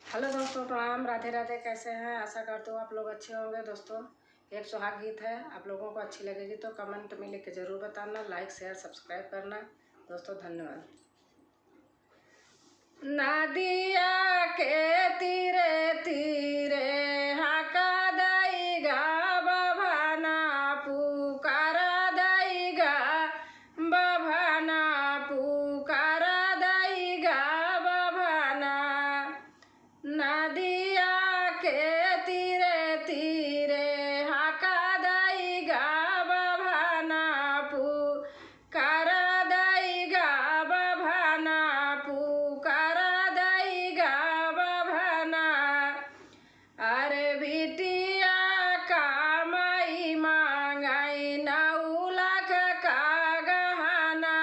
Hello दोस्तों, प्रणाम, राधे राधे। कैसे हैं? आशा करते हो आप लोग अच्छे होंगे। दोस्तों, एक सुहाग गीत है, आप लोगों को अच्छी लगेगी तो कमेंट में लिख के ज़रूर बताना। लाइक शेयर सब्सक्राइब करना। दोस्तों धन्यवाद। नदिया के तीरे तीरे हाका दैगा बभाना पुकारा दैगा बभाना पुकारा दैगा बभाना। नदिया के तीरे तीरे हाका दैगा बभाना पुकारा दैगा बभाना पुकारा दैगा बभाना। अरे बिटिया कामाई मांगाई 9 लाख का गहना,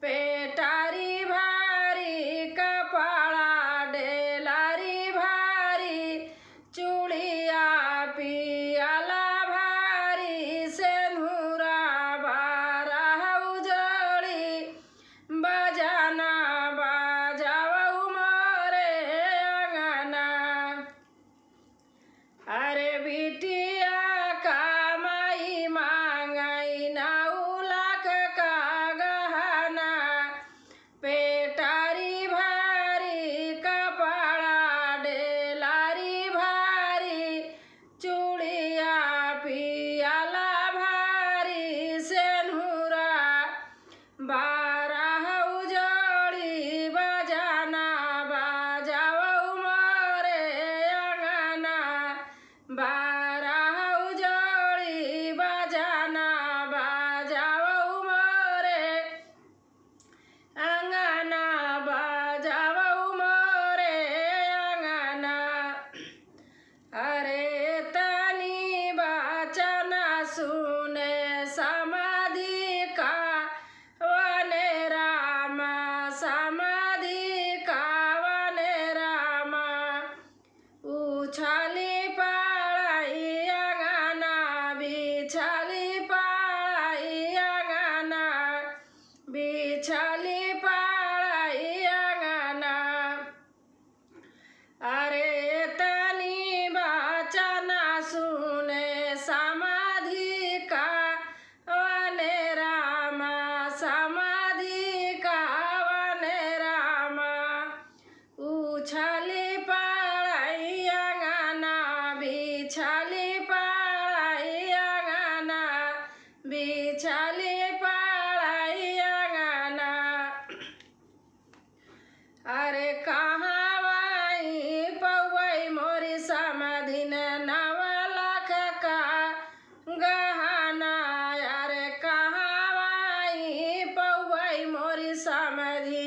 पेटारी भारी कपड़ा डेलारी भारी चूड़िया पियाला भारी सेनुरा 12 उजड़ी बजाना बजाऊ मोरे अंगना। अरे बिटिया कामाई मांगाई 9 लाख का गहना, पेटारी भारी कपड़ा डेलारी भारी चूड़िया पियाला भारी सेनुरा 12 उजड़ी बजाना बजाऊ मोरे अंगना। 12 उजड़ी बजाना बजाऊ मोरे अंगना बजाऊ मोरे अंगना। अरे तनी बचना सुने समाधि का वने रामा समाधि का वने रामा। उछाली पड़ाई अंगना बिछाली पड़ाई अंगना बिछाली पड़ाई अंगना। अरे तनी बचना सुने समाधि का वने रामा समाधि का वने रामा। उछाली पड़ाई अंगना बिछाली पड़ाई अंगना बिछाली पड़ाई अंगना। अरे कहाँ वाई पौवई मोरी समाधि 9 लाख का गहना। अरे कहाँ वाई पौवई मोरी समाधि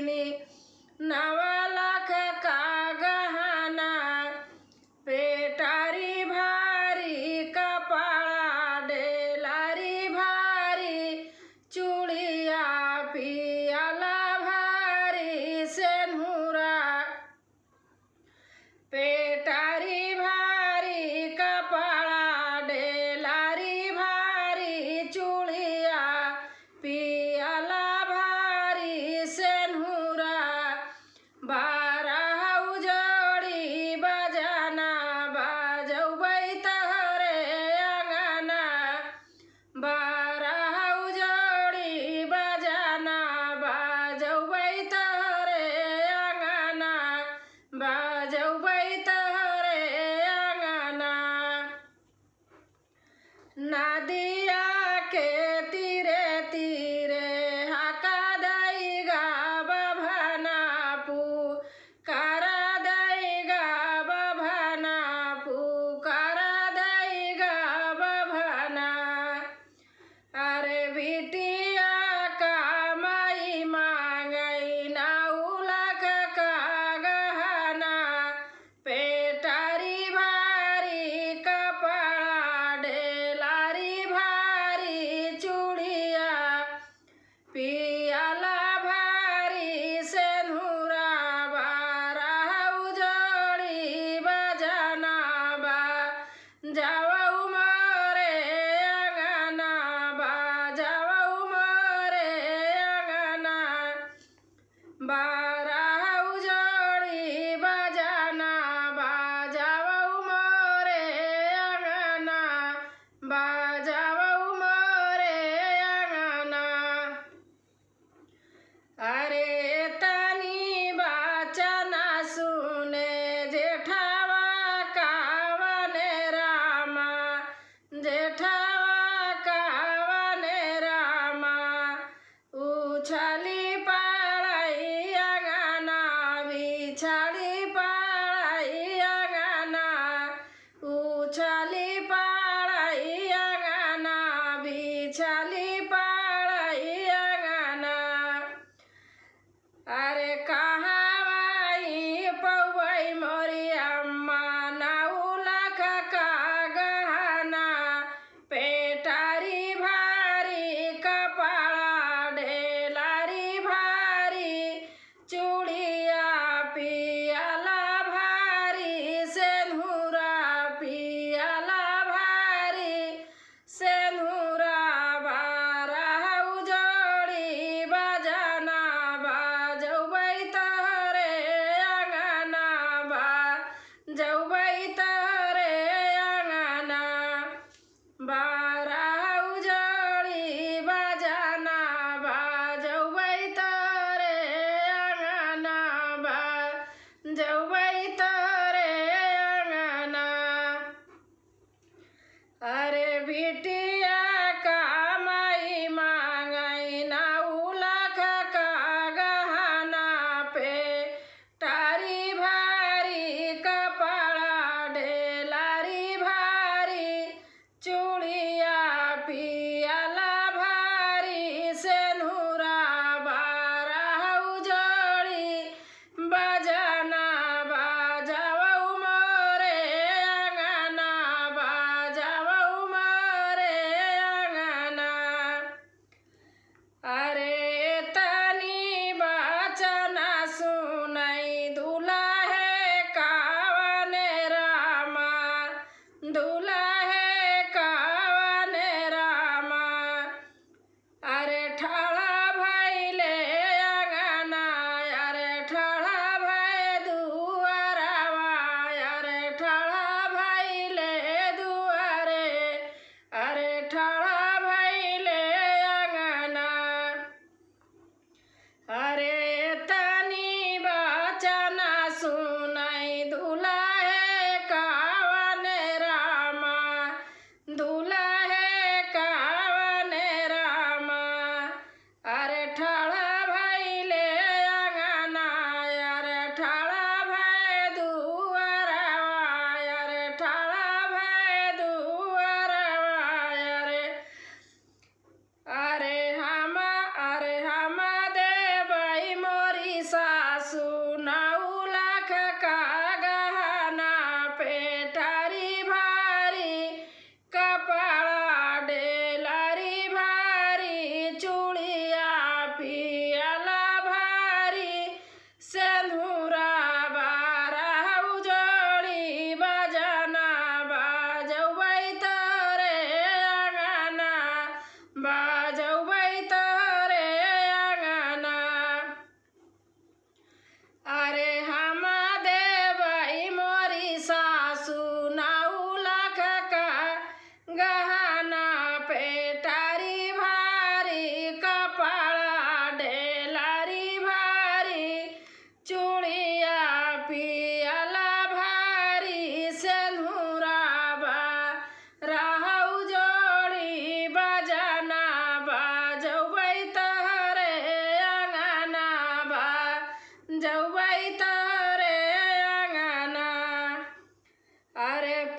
9 लाख का गहना, पेटारी भारी कपड़ा डेलारी भारी चूड़िया पियाला भारी सेनुरा। पेटारी भारी कपड़ा डेलारी भारी चूड़िया पियाला भारी सेनुरा 12 उजड़ी बजाना बजौबै तहरे अंगना। 12 उजड़ी बजाना बजौबै तहरे अंगना बजौबै तहरे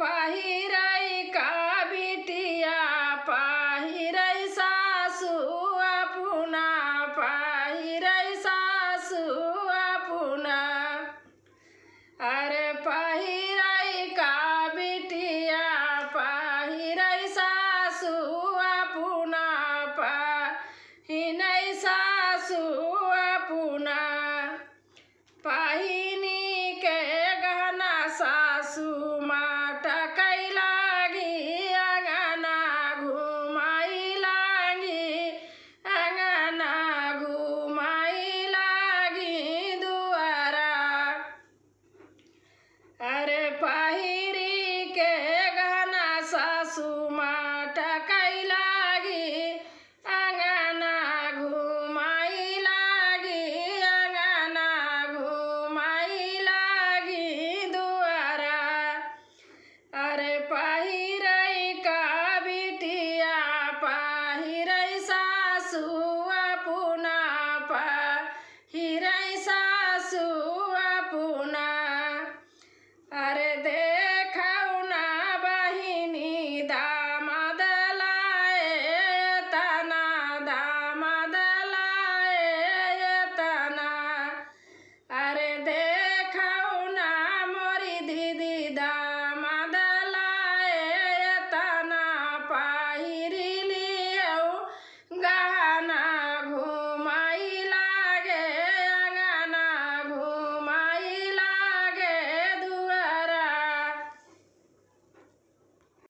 पहिरई का बिटिया पहिरई सासु अपना पहिरई सासु अपना अरे पहिरई का बिटिया पहिरई सासु अपना पहिनई सासु अपना पहिनी के गहना सासु माटा कैलागी अंगना घुमाई लागी अंगना घुमाई लागी दुआरा अरे